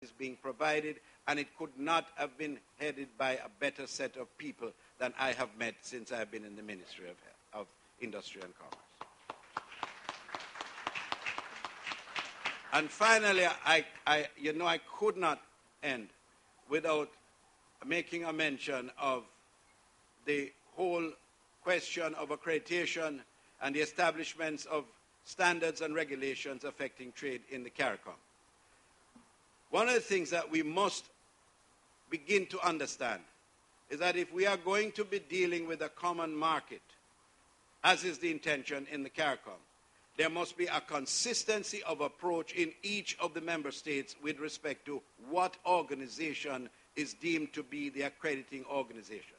is being provided, and it could not have been headed by a better set of people than I have met since I've been in the Ministry of Industry and Commerce. And finally, I could not end without making a mention of the whole question of accreditation and the establishments of standards and regulations affecting trade in the CARICOM. One of the things that we must begin to understand is that if we are going to be dealing with a common market, as is the intention in the CARICOM, there must be a consistency of approach in each of the member states with respect to what organization is deemed to be the accrediting organization,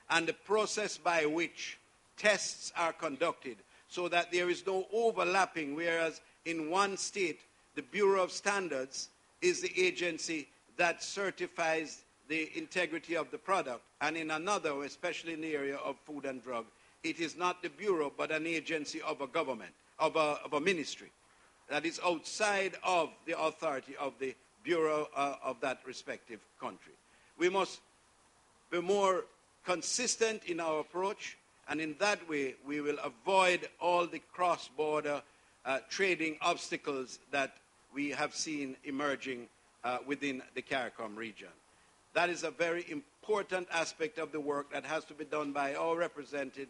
and the process by which tests are conducted so that there is no overlapping, whereas in one state, the Bureau of Standards is the agency that certifies the integrity of the product, and in another, especially in the area of food and drug, it is not the Bureau but an agency of a government, of a ministry that is outside of the authority of the Bureau of that respective country. We must be more consistent in our approach, and in that way we will avoid all the cross-border trading obstacles that we have seen emerging within the CARICOM region. That is a very important aspect of the work that has to be done by our representative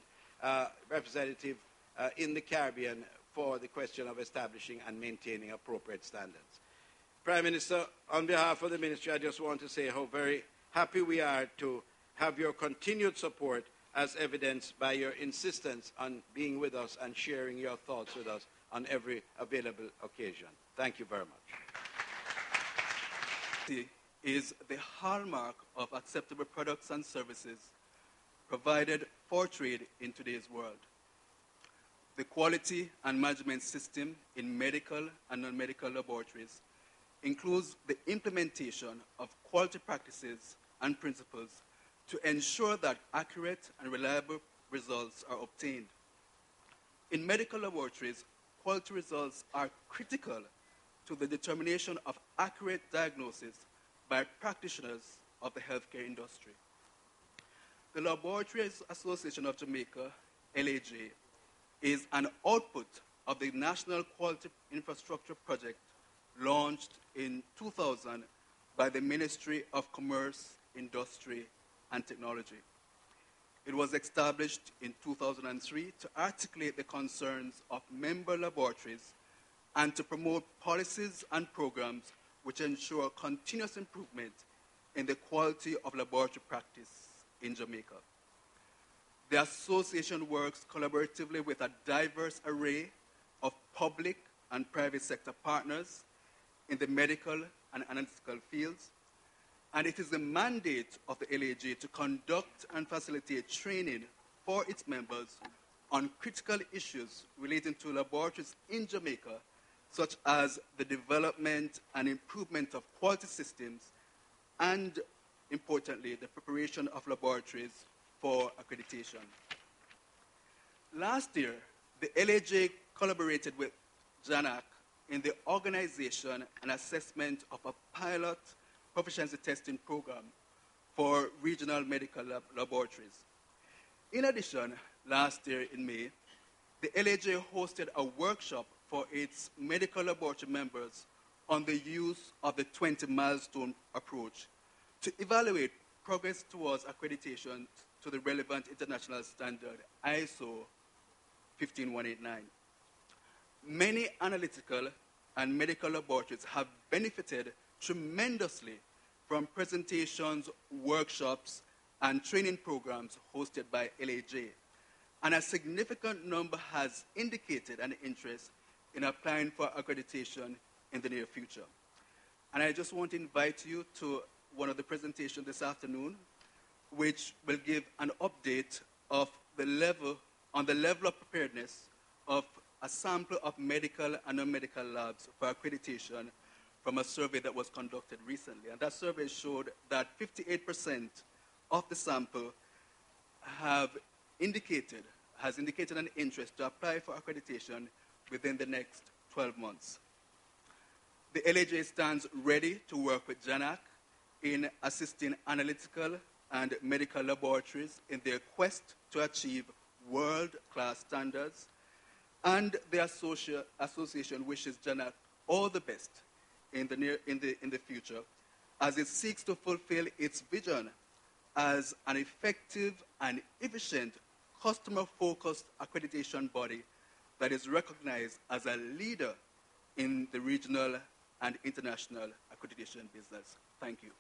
in the Caribbean for the question of establishing and maintaining appropriate standards. Prime Minister, on behalf of the Ministry, I just want to say how very happy we are to have your continued support, as evidenced by your insistence on being with us and sharing your thoughts with us on every available occasion. Thank you very much. Is the hallmark of acceptable products and services provided for trade in today's world. The quality and management system in medical and non-medical laboratories includes the implementation of quality practices and principles to ensure that accurate and reliable results are obtained. In medical laboratories, quality results are critical to the determination of accurate diagnosis by practitioners of the healthcare industry. The Laboratories Association of Jamaica, LAJ, is an output of the National Quality Infrastructure Project launched in 2000 by the Ministry of Commerce, Industry, and Technology. It was established in 2003 to articulate the concerns of member laboratories and to promote policies and programs which ensure continuous improvement in the quality of laboratory practice in Jamaica. The association works collaboratively with a diverse array of public and private sector partners in the medical and analytical fields, and it is the mandate of the LAJ to conduct and facilitate training for its members on critical issues relating to laboratories in Jamaica, such as the development and improvement of quality systems and, importantly, the preparation of laboratories for accreditation. Last year, the LAJ collaborated with JANAAC in the organization and assessment of a pilot proficiency testing program for regional medical laboratories. In addition, last year in May, the LAJ hosted a workshop for its medical laboratory members on the use of the 20 milestone approach to evaluate progress towards accreditation to the relevant international standard, ISO 15189. Many analytical and medical laboratories have benefited tremendously from presentations, workshops, and training programs hosted by LAJ, and a significant number has indicated an interest in applying for accreditation in the near future. And I just want to invite you to one of the presentations this afternoon, which will give an update of the level of preparedness of a sample of medical and non-medical labs for accreditation from a survey that was conducted recently. And that survey showed that 58% of the sample has indicated an interest to apply for accreditation within the next 12 months. The LAJ stands ready to work with JANAAC in assisting analytical and medical laboratories in their quest to achieve world-class standards, and the association wishes JANAAC all the best in the future as it seeks to fulfill its vision as an effective and efficient customer-focused accreditation body that is recognized as a leader in the regional and international accreditation business. Thank you.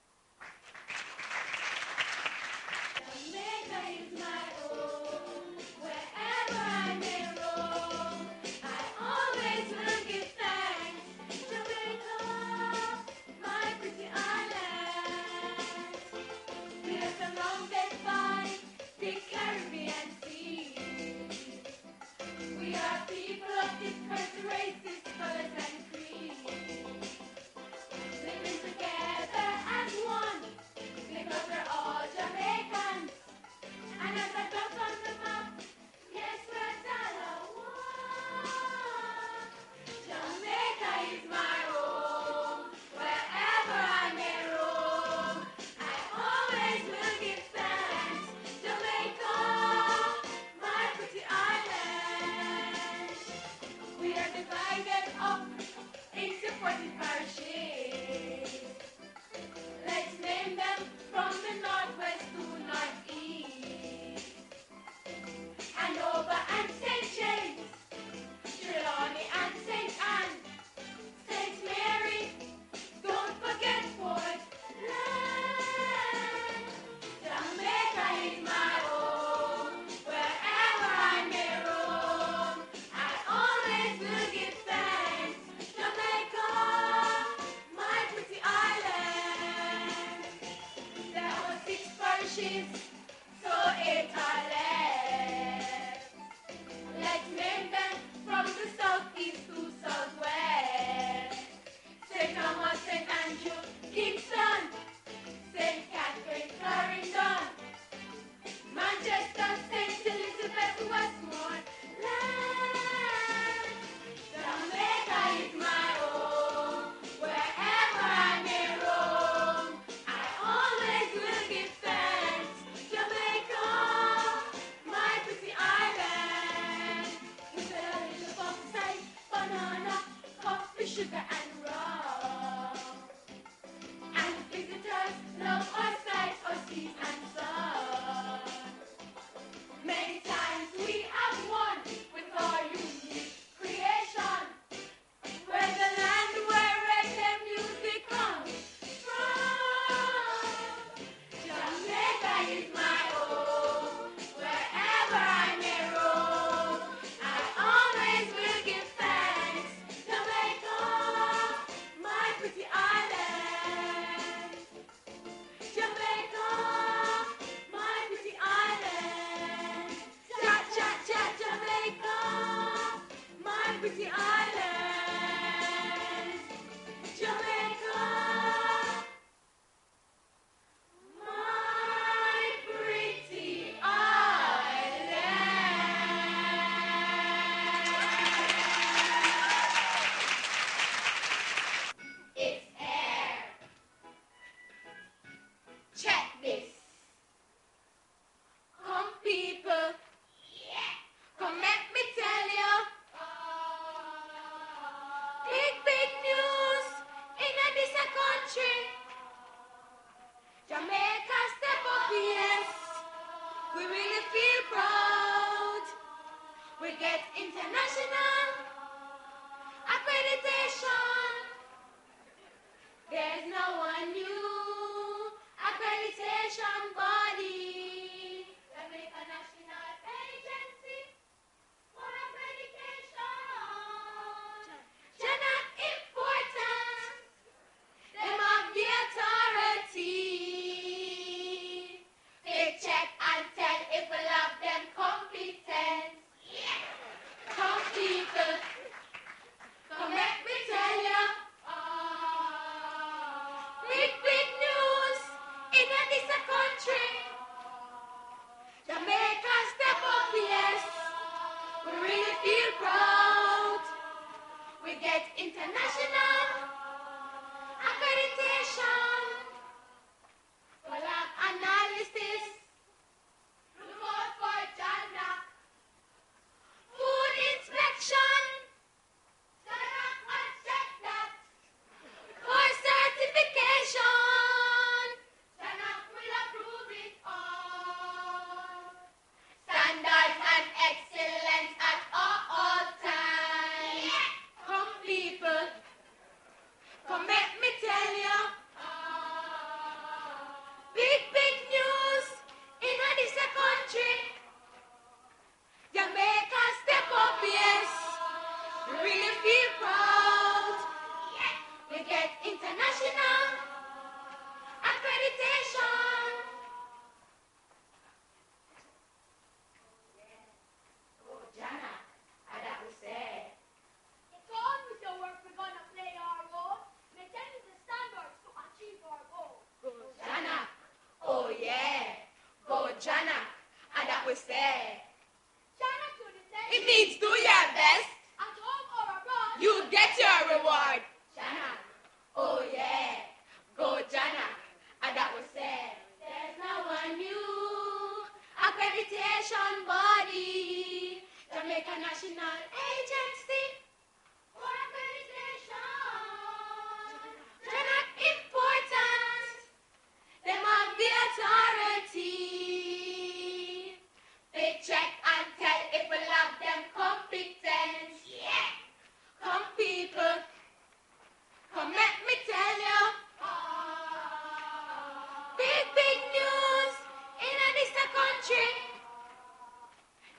Jamaica is my home. Wherever I may roam, I always will give thanks. Jamaica, my pretty island. We are surrounded by the Caribbean Sea. We are people of different races, colors, and creeds, living together as one because we're all Jamaicans. And as I dot on the map, yes, we're dollar one. Jamaica is my home. Wherever I may roam, I always will give thanks. Jamaica, my pretty island. We are divided up into 40 parishes. Let's name them from the northwest to northeast. Hanover and St. James, Trelawney and St. Anne, St. Mary, don't forget Portland. Jamaica is my home. Wherever I may roam, I always will give thanks. Jamaica, my pretty island. There were 6 parishes, so 8 are left. Let's name them from the southeast to southwest. St. Thomas, St. Andrew, Kingston, St. Catherine, Clarendon, Manchester, St. Elizabeth, Westmoreland. Jamaica is my home. Wherever I may roam, I always will give thanks. Jamaica, was said. It means do your best. At home or abroad, you get your reward. JANAAC. Oh yeah. Go JANAAC. And that was said. There's now a new accreditation body. Jamaica National Agency for Accreditation. JANAAC important. Them have the authority. They check and tell if we love them competent. Yeah. Come people. Come let me tell you. Big news in this country.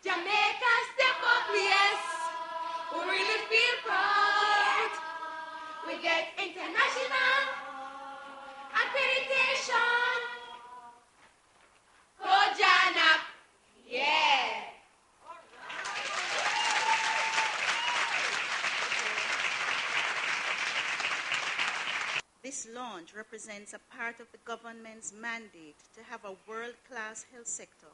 Jamaica step up, yes. We really feel proud. We get international accreditation. Go JANAAC. Yeah. This launch represents a part of the government's mandate to have a world-class health sector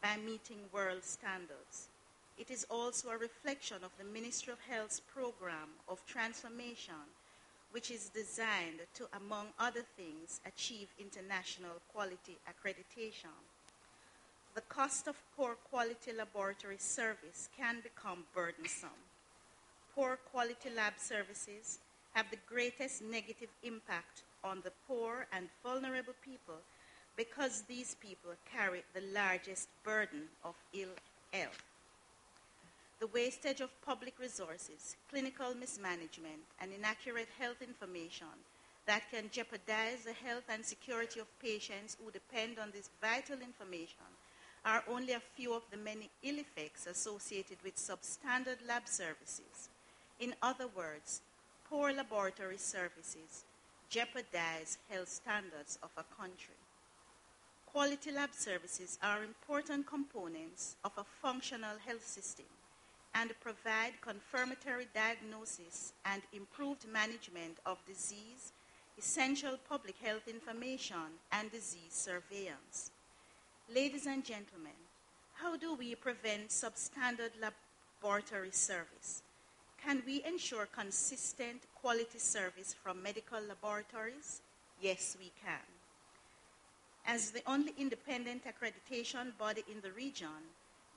by meeting world standards. It is also a reflection of the Ministry of Health's program of transformation, which is designed to, among other things, achieve international quality accreditation. The cost of poor quality laboratory service can become burdensome. Poor quality lab services have the greatest negative impact on the poor and vulnerable people because these people carry the largest burden of ill health. The wastage of public resources, clinical mismanagement, and inaccurate health information that can jeopardize the health and security of patients who depend on this vital information are only a few of the many ill effects associated with substandard lab services. In other words, poor laboratory services jeopardize health standards of a country. Quality lab services are important components of a functional health system and provide confirmatory diagnosis and improved management of disease, essential public health information, and disease surveillance. Ladies and gentlemen, how do we prevent substandard laboratory service? Can we ensure consistent quality service from medical laboratories? Yes, we can. As the only independent accreditation body in the region,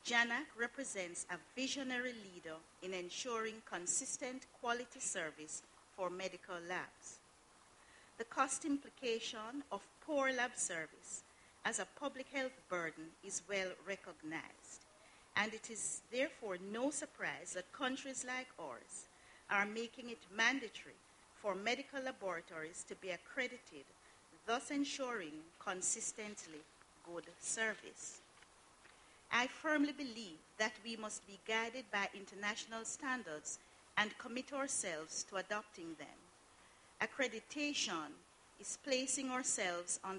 JANAAC represents a visionary leader in ensuring consistent quality service for medical labs. The cost implication of poor lab service as a public health burden is well recognized, and it is therefore no surprise that countries like ours are making it mandatory for medical laboratories to be accredited, thus ensuring consistently good service. I firmly believe that we must be guided by international standards and commit ourselves to adopting them. Accreditation is placing ourselves on